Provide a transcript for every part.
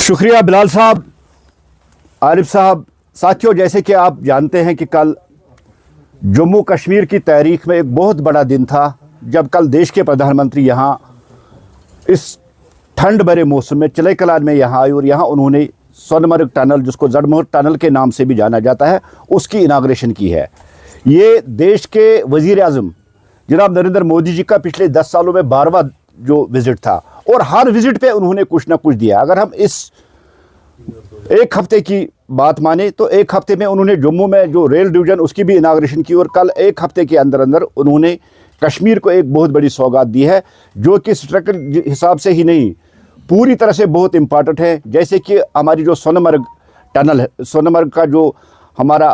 शुक्रिया बिलाल साहब, आरिफ साहब। साथियों, जैसे कि आप जानते हैं कि कल जम्मू कश्मीर की तारीख में एक बहुत बड़ा दिन था जब कल देश के प्रधानमंत्री यहाँ इस ठंड भरे मौसम में चिलैकलान में यहाँ आए और यहाँ उन्होंने सोनमर्ग टनल, जिसको जड़मोहर टनल के नाम से भी जाना जाता है, उसकी इनाग्रेशन की है। ये देश के वज़ीर आज़म जनाब नरेंद्र मोदी जी का पिछले 10 सालों में 12वां जो विज़िट था और हर विज़िट पे उन्होंने कुछ ना कुछ दिया। अगर हम इस एक हफ्ते की बात माने तो एक हफ्ते में उन्होंने जम्मू में जो रेल डिवीज़न उसकी भी इनाग्रेशन की और कल एक हफ्ते के अंदर अंदर उन्होंने कश्मीर को एक बहुत बड़ी सौगात दी है, जो कि स्ट्रक्चर हिसाब से ही नहीं पूरी तरह से बहुत इम्पॉर्टेंट है। जैसे कि हमारी जो सोनमर्ग टनल है, सोनमर्ग का जो हमारा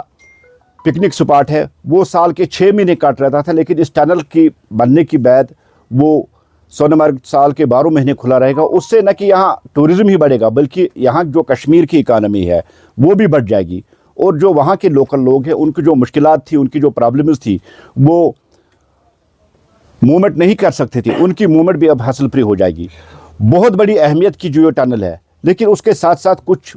पिकनिक स्पॉट है, वो साल के 6 महीने काट रहता था, लेकिन इस टनल की बनने के बाद वो सोनमर्ग साल के 12 महीने खुला रहेगा। उससे न कि यहाँ टूरिज़्म ही बढ़ेगा बल्कि यहाँ जो कश्मीर की इकानमी है वो भी बढ़ जाएगी और जो वहाँ के लोकल लोग हैं उनकी जो मुश्किलात थी, उनकी जो प्रॉब्लम्स थी, वो मूवमेंट नहीं कर सकते थे, उनकी मूवमेंट भी अब हासिल फ्री हो जाएगी। बहुत बड़ी अहमियत की जो टनल है, लेकिन उसके साथ साथ कुछ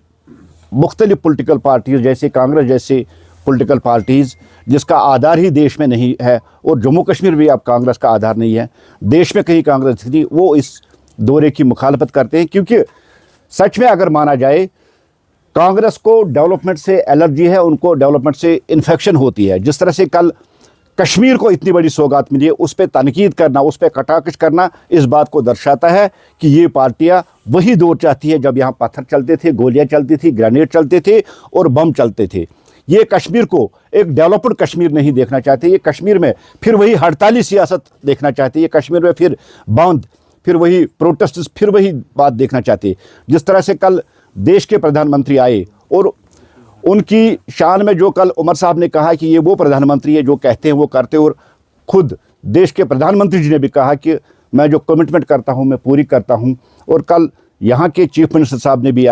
मुख्तलिफ पॉलिटिकल पार्टीज़ जैसे कांग्रेस जैसे पॉलिटिकल पार्टीज़ जिसका आधार ही देश में नहीं है, और जम्मू कश्मीर भी अब कांग्रेस का आधार नहीं है, देश में कहीं कांग्रेस थी, वो इस दौरे की मुखालफत करते हैं। क्योंकि सच में अगर माना जाए कांग्रेस को डेवलपमेंट से एलर्जी है, उनको डेवलपमेंट से इन्फेक्शन होती है। जिस तरह से कल कश्मीर को इतनी बड़ी सौगात मिली है, उस पर तनकीद करना, उस पर कटाकश करना इस बात को दर्शाता है कि ये पार्टियां वही दौर चाहती है जब यहाँ पत्थर चलते थे, गोलियां चलती थी, ग्रेनेड चलते थे और बम चलते थे। ये कश्मीर को एक डेवलप्ड कश्मीर नहीं देखना चाहते, ये कश्मीर में फिर वही हड़ताली सियासत देखना चाहते, ये कश्मीर में फिर बंद, फिर वही प्रोटेस्ट, फिर वही बात देखना चाहते। जिस तरह से कल देश के प्रधानमंत्री आए और उनकी शान में जो कल उमर साहब ने कहा कि ये वो प्रधानमंत्री है जो कहते हैं वो करते, और ख़ुद देश के प्रधानमंत्री जी ने भी कहा कि मैं जो कमिटमेंट करता हूँ मैं पूरी करता हूँ। और कल यहाँ के चीफ मिनिस्टर साहब ने भी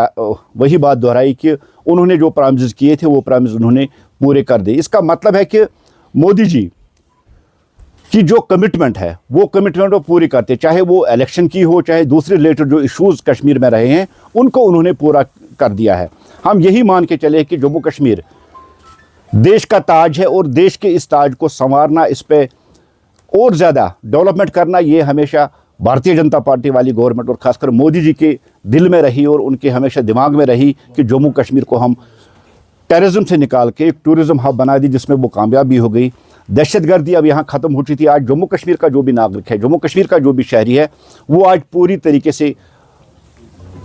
वही बात दोहराई कि उन्होंने जो प्रॉमिस किए थे वो प्रॉमिस उन्होंने पूरे कर दिए। इसका मतलब है कि मोदी जी की जो कमिटमेंट है वो कमिटमेंट वो पूरी करते, चाहे वो इलेक्शन की हो, चाहे दूसरे रिलेटेड जो इश्यूज़ कश्मीर में रहे हैं उनको उन्होंने पूरा कर दिया है। हम यही मान के चले कि जम्मू कश्मीर देश का ताज है और देश के इस ताज को संवारना, इस पर और ज़्यादा डेवलपमेंट करना, ये हमेशा भारतीय जनता पार्टी वाली गवर्नमेंट और ख़ासकर मोदी जी के दिल में रही और उनके हमेशा दिमाग में रही कि जम्मू कश्मीर को हम टेररिज्म से निकाल के एक टूरिज़्म हब बना दी, जिसमें वो कामयाब भी हो गई। दहशतगर्दी अब यहाँ ख़त्म हो चुकी थी। आज जम्मू कश्मीर का जो भी नागरिक है, जम्मू कश्मीर का जो भी शहरी है, वो आज पूरी तरीके से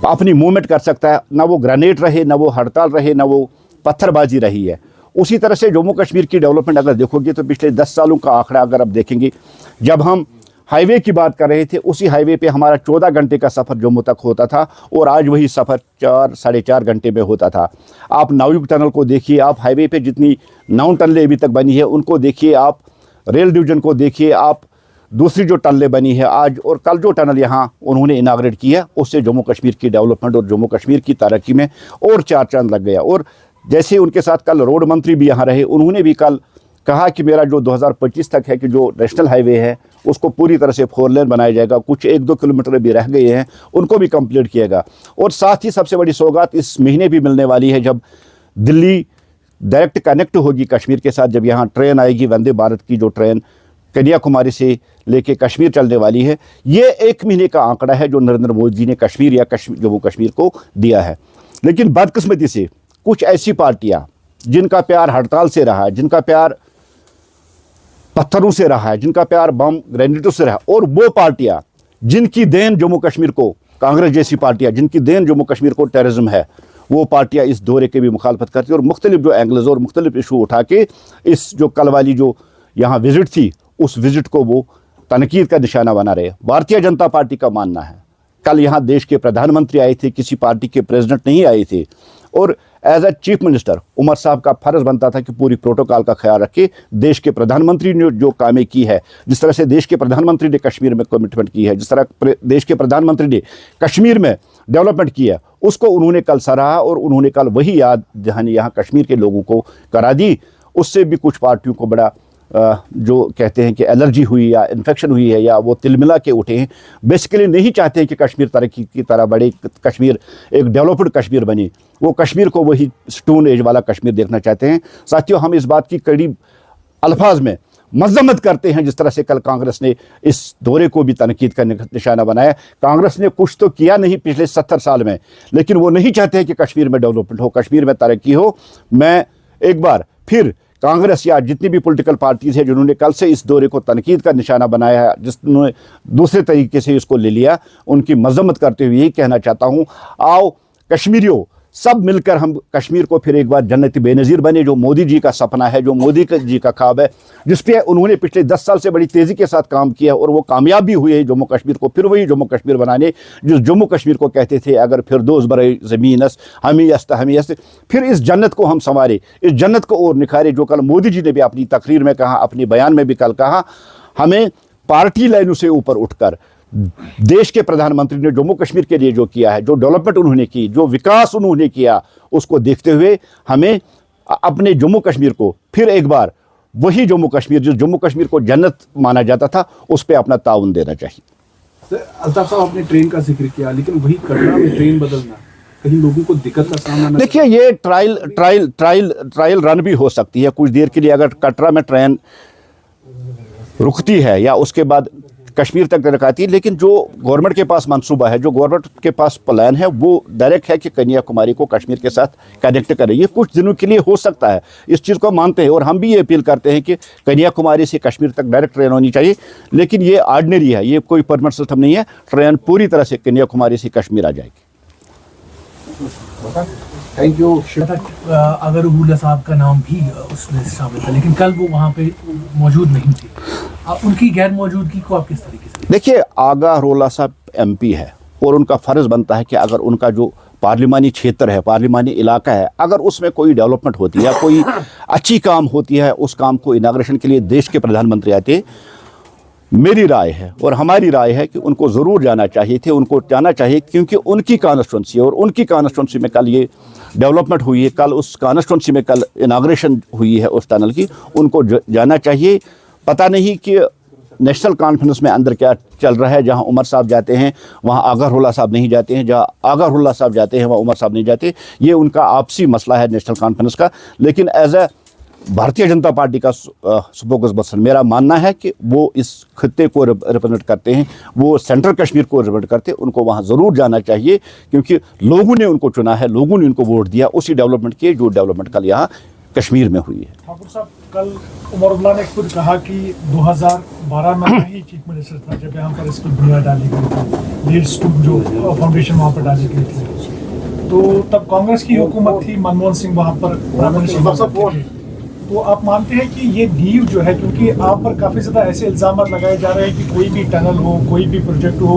अपनी मूवमेंट कर सकता है। ना वो ग्रेनेड रहे, ना वो हड़ताल रहे, ना वो पत्थरबाजी रही है। उसी तरह से जम्मू कश्मीर की डेवलपमेंट अगर देखोगे तो पिछले 10 सालों का आंकड़ा अगर आप देखेंगे, जब हम हाईवे की बात कर रहे थे उसी हाईवे पे हमारा 14 घंटे का सफ़र जम्मू तक होता था और आज वही सफ़र 4 साढ़े 4 घंटे में होता था। आप नाविक टनल को देखिए, आप हाईवे पे जितनी 9 टनलें अभी तक बनी है उनको देखिए, आप रेल डिवीज़न को देखिए, आप दूसरी जो टनलें बनी है आज और कल जो टनल यहाँ उन्होंने इनाग्रेट किया, उससे जम्मू कश्मीर की डेवलपमेंट और जम्मू कश्मीर की तरक्की में और 4 चांद लग गया। और जैसे उनके साथ कल रोड मंत्री भी यहाँ रहे, उन्होंने भी कल कहा कि मेरा जो 2025 तक है कि जो नेशनल हाईवे है उसको पूरी तरह से 4 लेन बनाया जाएगा, कुछ 1-2 किलोमीटर भी रह गए हैं उनको भी कंप्लीट किएगा। और साथ ही सबसे बड़ी सौगात इस महीने भी मिलने वाली है जब दिल्ली डायरेक्ट कनेक्ट होगी कश्मीर के साथ, जब यहाँ ट्रेन आएगी वंदे भारत की जो ट्रेन कन्याकुमारी से लेके कश्मीर चलने वाली है। ये 1 महीने का आंकड़ा है जो नरेंद्र मोदी जी ने कश्मीर या जम्मू कश्मीर को दिया है। लेकिन बदकिस्मती से कुछ ऐसी पार्टियाँ जिनका प्यार हड़ताल से रहा है, जिनका प्यार पत्थरों से रहा है, जिनका प्यार बम ग्रेनेडों से रहा, और वो पार्टियां जिनकी देन जम्मू कश्मीर को, कांग्रेस जैसी पार्टियां जिनकी देन जम्मू कश्मीर को टेररिज्म है, वो पार्टियां इस दौरे के भी मुखालफत करती है और मुख्तलिफ जो एंगल्स और मुख्तलिफ इशू उठा के इस जो कल वाली जो यहाँ विजिट थी उस विजिट को वो तनकीद का निशाना बना रहे। भारतीय जनता पार्टी का मानना है कल यहाँ देश के प्रधानमंत्री आए थे, किसी पार्टी के प्रेसिडेंट नहीं आए थे, और as a chief minister Omar साहब का फ़र्ज़ बनता था कि पूरी प्रोटोकॉल का ख्याल रखे। देश के प्रधानमंत्री ने जो कामें की है, जिस तरह से देश के प्रधानमंत्री ने कश्मीर में कमिटमेंट की है, जिस तरह देश के प्रधानमंत्री ने कश्मीर में डेवलपमेंट की है, उसको उन्होंने कल सराहा और उन्होंने कल वही याद दहानी यहाँ कश्मीर के लोगों को करा दी। उससे भी कुछ पार्टियों को बड़ा जो कहते हैं कि एलर्जी हुई या इन्फेक्शन हुई है या वो तिलमिला के उठे हैं, बेसिकली नहीं चाहते हैं कि कश्मीर तरक्की की तरह बढ़े, कश्मीर एक डेवलप्ड कश्मीर बने। वो कश्मीर को वही स्टोन एज वाला कश्मीर देखना चाहते हैं। साथियों, हम इस बात की कड़ी अल्फाज में मजम्मत करते हैं जिस तरह से कल कांग्रेस ने इस दौरे को भी तनकीद करने का निशाना बनाया। कांग्रेस ने कुछ तो किया नहीं पिछले 70 साल में, लेकिन वो नहीं चाहते कि कश्मीर में डेवलपमेंट हो, कश्मीर में तरक्की हो। मैं एक बार फिर कांग्रेस या जितनी भी पॉलिटिकल पार्टीज है जिन्होंने कल से इस दौरे को तनकीद का निशाना बनाया है, जिसने दूसरे तरीके से इसको ले लिया, उनकी मजम्मत करते हुए यही कहना चाहता हूँ, आओ कश्मीरियों सब मिलकर हम कश्मीर को फिर एक बार जन्नती बेनज़ीर बने, जो मोदी जी का सपना है, जो मोदी जी का ख्वाब है, जिस पे उन्होंने पिछले 10 साल से बड़ी तेज़ी के साथ काम किया और वो कामयाब भी हुए जम्मू कश्मीर को फिर वही जम्मू कश्मीर बनाने, जिस जम्मू कश्मीर को कहते थे अगर फिर दोज बरे ज़मीनस हमी यस्त, फिर इस जन्नत को हम संवारे, इस जन्नत को और निखारे। जो कल मोदी जी ने भी अपनी तकरीर में कहा, अपने बयान में भी कल कहा, हमें पार्टी लाइनों से ऊपर उठकर देश के प्रधानमंत्री ने जम्मू कश्मीर के लिए जो किया है, जो डेवलपमेंट उन्होंने की, जो विकास उन्होंने किया, उसको देखते हुए हमें अपने जम्मू कश्मीर को फिर एक बार वही जम्मू कश्मीर, जो जम्मू कश्मीर को जन्नत माना जाता था, उस पर अपना ताउन देना चाहिए। अल्ताफ साहब, आपने ट्रेन का जिक्र किया, लेकिन वही कटरा में ट्रेन बदलना कहीं लोगों को दिक्कत का सामना न। देखिए, ये ट्रायल रन भी हो सकती है कुछ देर के लिए। अगर कटरा में ट्रेन रुकती है या उसके बाद कश्मीर तक रखाती है, लेकिन जो गवर्नमेंट के पास मंसूबा है, जो गवर्नमेंट के पास प्लान है, वो डायरेक्ट है कि कन्याकुमारी को कश्मीर के साथ कनेक्ट करें। ये कुछ दिनों के लिए हो सकता है, इस चीज़ को मानते हैं और हम भी ये अपील करते हैं कि कन्याकुमारी से कश्मीर तक डायरेक्ट ट्रेन होनी चाहिए, लेकिन ये ऑर्डिनरी है, ये कोई परमानेंट सिस्टम नहीं है। ट्रेन पूरी तरह से कन्याकुमारी से कश्मीर आ जाएगी। Thank you. अगर उबुल्ला साहब का नाम भी उसमें शामिल था, लेकिन कल वो वहाँ पे मौजूद नहीं थे। उनकी गैर मौजूदगी को आप किस तरीके से? देखिए, आगा रोला साहब MP है और उनका फ़र्ज़ बनता है कि अगर उनका जो पार्लिमानी क्षेत्र है, पार्लिमानी इलाका है, अगर उसमें कोई डेवलपमेंट होती है या कोई अच्छी काम होती है, उस काम को इनाग्रेशन के लिए देश के प्रधानमंत्री आते, मेरी राय है और हमारी राय है कि उनको ज़रूर जाना चाहिए थे, उनको जाना चाहिए, क्योंकि उनकी कॉन्स्टिट्यूंसी और उनकी कॉन्स्टिट्यूंसी में कल ये डेवलपमेंट हुई है, कल उस कॉन्स्टिट्यूंसी में कल इनाग्रेशन हुई है उस टनल की, उनको जाना चाहिए। पता नहीं कि नेशनल कॉन्फ्रेंस में अंदर क्या चल रहा है, जहां उमर साहब जाते हैं वहां आगा रोला साहब नहीं जाते हैं, जहां आगा रोला साहब जाते हैं वहां उमर साहब नहीं जाते। ये उनका आपसी मसला है नेशनल कॉन्फ्रेंस का, लेकिन as a Bharatiya Janata party का स्पोक्स पर्सन मेरा मानना है कि वो इस खत्ते को रिप्रेजेंट करते हैं, वो सेंट्रल कश्मीर को रिप्रेजेंट करते हैं, उनको वहाँ ज़रूर जाना चाहिए, क्योंकि लोगों ने उनको चुना है, लोगों ने उनको वोट दिया उसी डेवलपमेंट के जो डेवलपमेंट कल यहाँ कश्मीर में हुई है। ठाकुर साहब, कल उमर अब्दुल्ला ने खुद कहा कि 2012 में ही चीफ मिनिस्टर था जब यहाँ पर इसकी बुनियाद डाली गई थी, लीड्स टू जो फाउंडेशन वहाँ पर डाली गई थी, तो तब कांग्रेस की हुकूमत थी, मनमोहन सिंह वहाँ पर। तो आप मानते हैं कि ये नींव जो है, क्योंकि आप पर काफ़ी ज़्यादा ऐसे इल्ज़ाम लगाए जा रहे हैं कि कोई भी टनल हो, कोई भी प्रोजेक्ट हो,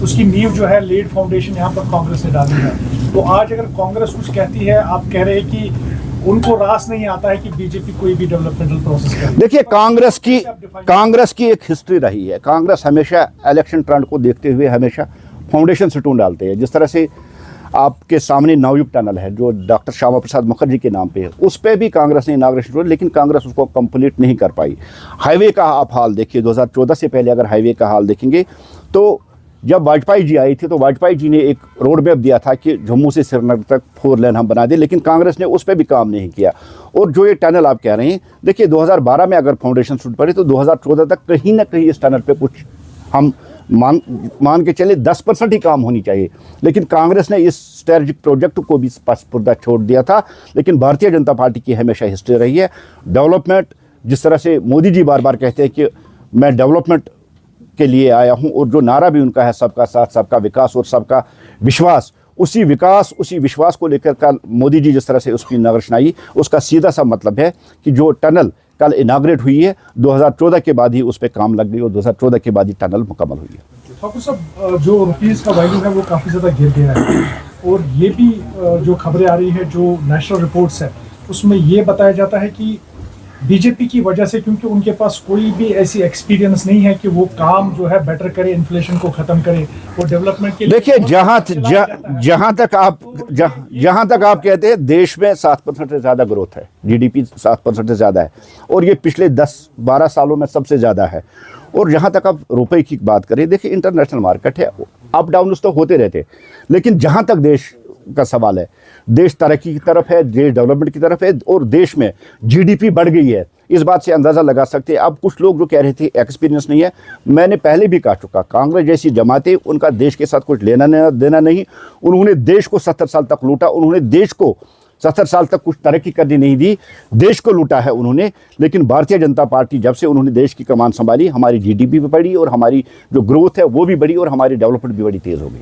उसकी नींव जो है लीड फाउंडेशन यहाँ पर कांग्रेस ने डाली है, तो आज अगर कांग्रेस कुछ कहती है, आप कह रहे हैं कि उनको रास नहीं आता है कि बीजेपी कोई भी डेवलपमेंटल प्रोसेस करे। देखिए, कांग्रेस की एक हिस्ट्री रही है। कांग्रेस हमेशा इलेक्शन ट्रेंड को देखते हुए हमेशा फाउंडेशन स्टोन डालते हैं। जिस तरह से आपके सामने नवयुग टनल है जो डॉक्टर श्यामा प्रसाद मुखर्जी के नाम पे है, उस पर भी कांग्रेस ने इनाग्रेशन किया, लेकिन कांग्रेस उसको कंप्लीट नहीं कर पाई। हाईवे का आप हाल देखिए, 2014 से पहले अगर हाईवे का हाल देखेंगे तो जब वाजपेयी जी आई थी तो वाजपेयी जी ने एक रोड मैप दिया था कि जम्मू से श्रीनगर तक 4 लेन हम बना दें, लेकिन कांग्रेस ने उस पर भी काम नहीं किया। और जो ये टनल आप कह रहे हैं, देखिए 2012 में अगर फाउंडेशन शूट पड़े तो 2014 तक कहीं ना कहीं इस टनल पे कुछ हम मान के चले 10% ही काम होनी चाहिए, लेकिन कांग्रेस ने इस स्ट्रेटेजिक प्रोजेक्ट को भी स्पर्धा छोड़ दिया था। लेकिन भारतीय जनता पार्टी की हमेशा हिस्ट्री रही है डेवलपमेंट। जिस तरह से मोदी जी बार बार कहते हैं कि मैं डेवलपमेंट के लिए आया हूं, और जो नारा भी उनका है सबका साथ सबका विकास और सबका विश्वास, उसी विश्वास को लेकर कल मोदी जी जिस तरह से उसकी इनाग्रेशन आई, उसका सीधा सा मतलब है कि जो टनल कल इनाग्रेट हुई है 2014 के बाद ही उस पर काम लग गई और 2014 के बाद ही टनल मुकम्मल हुई है। ठाकुर साहब, जो रुपीज़ का वैल्यू है वो काफ़ी ज़्यादा गिर गया है, और ये भी जो खबरें आ रही है, जो नेशनल रिपोर्ट्स है उसमें ये बताया जाता है कि बीजेपी की वजह से, क्योंकि उनके पास कोई भी ऐसी एक्सपीरियंस नहीं है कि वो काम जो है बेटर करे, इन्फ्लेशन को खत्म करे, वो डेवलपमेंट के लिए देखिए चलाया जाता है। जहां तक आप कहते हैं देश में 7% से ज्यादा ग्रोथ है, जीडीपी 7% से ज्यादा है, और ये पिछले 10-12 सालों में सबसे ज्यादा है। और जहां तक आप रुपए की बात करें, देखिए इंटरनेशनल मार्केट है, अप डाउन तो होते रहते हैं, लेकिन जहां तक देश का सवाल है, देश तरक्की की तरफ है, देश डेवलपमेंट की तरफ है, और देश में जीडीपी बढ़ गई है। इस बात से अंदाज़ा लगा सकते हैं। अब कुछ लोग जो कह रहे थे एक्सपीरियंस नहीं है, मैंने पहले भी कह चुका, कांग्रेस जैसी जमातें, उनका देश के साथ कुछ लेना देना नहीं। उन्होंने देश को 70 साल तक लूटा, उन्होंने देश को 70 साल तक कुछ तरक्की करनी नहीं दी, देश को लूटा है उन्होंने। लेकिन भारतीय जनता पार्टी जब से उन्होंने देश की कमान संभाली, हमारी जीडीपी भी बढ़ी और हमारी जो ग्रोथ है वो भी बढ़ी और हमारी डेवलपमेंट भी बड़ी तेज़ हो गई।